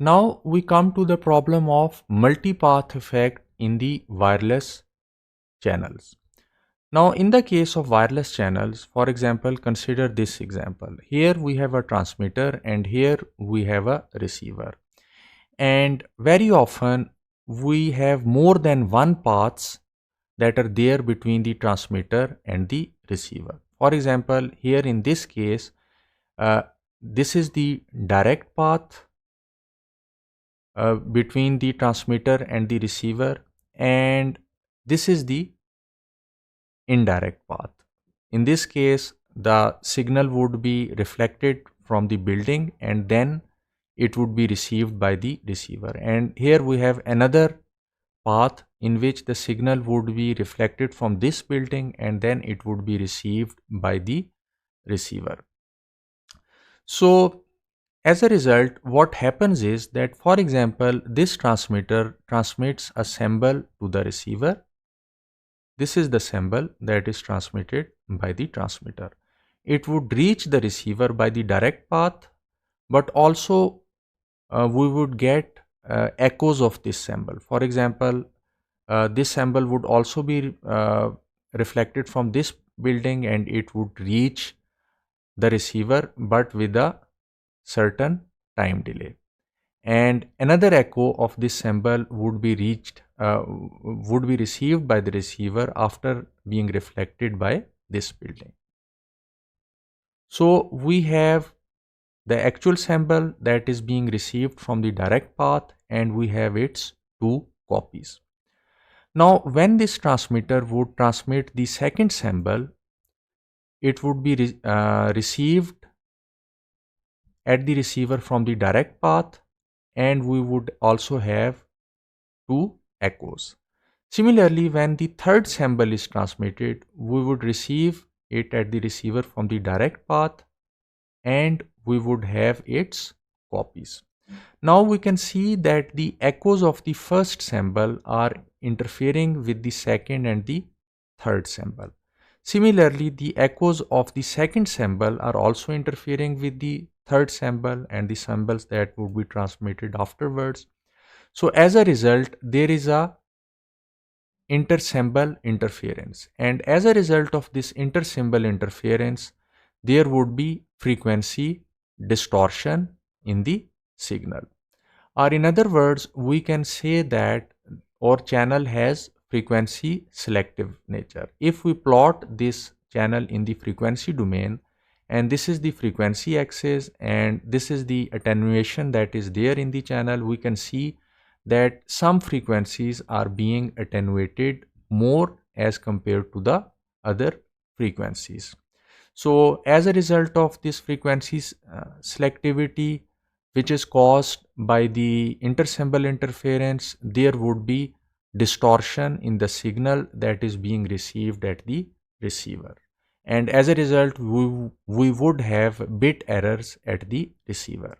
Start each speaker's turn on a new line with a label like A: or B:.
A: Now we come to the problem of multipath effect in the wireless channels. Now in the case of wireless channels, for example, consider this example. Here we have a transmitter and here we have a receiver. And very often we have more than one paths that are there between the transmitter and the receiver. For example, here in this case, this is the direct path between the transmitter and the receiver, and this is the indirect path. In this case, the signal would be reflected from the building and then it would be received by the receiver. And here we have another path in which the signal would be reflected from this building and then it would be received by the receiver. So as a result, what happens is that, for example, this transmitter transmits a symbol to the receiver. This is the symbol that is transmitted by the transmitter. It would reach the receiver by the direct path, but also we would get echoes of this symbol. For example, this symbol would also be reflected from this building and it would reach the receiver, but with a certain time delay. And another echo of this symbol would be received by the receiver after being reflected by this building. So we have the actual symbol that is being received from the direct path and we have its two copies. Now when this transmitter would transmit the second symbol, it would be received at the receiver from the direct path, and we would also have two echoes. Similarly, when the third symbol is transmitted, we would receive it at the receiver from the direct path and we would have its copies. Now we can see that the echoes of the first symbol are interfering with the second and the third symbol. Similarly, the echoes of the second symbol are also interfering with the third symbol and the symbols that would be transmitted afterwards. So as a result, there is a inter-symbol interference, and as a result of this inter-symbol interference, there would be frequency distortion in the signal. Or in other words, we can say that our channel has frequency selective nature. If we plot this channel in the frequency domain, and this is the frequency axis and this is the attenuation that is there in the channel, we can see that some frequencies are being attenuated more as compared to the other frequencies. So as a result of this frequency selectivity, which is caused by the inter-symbol interference, there would be distortion in the signal that is being received at the receiver. And as a result, we would have bit errors at the receiver.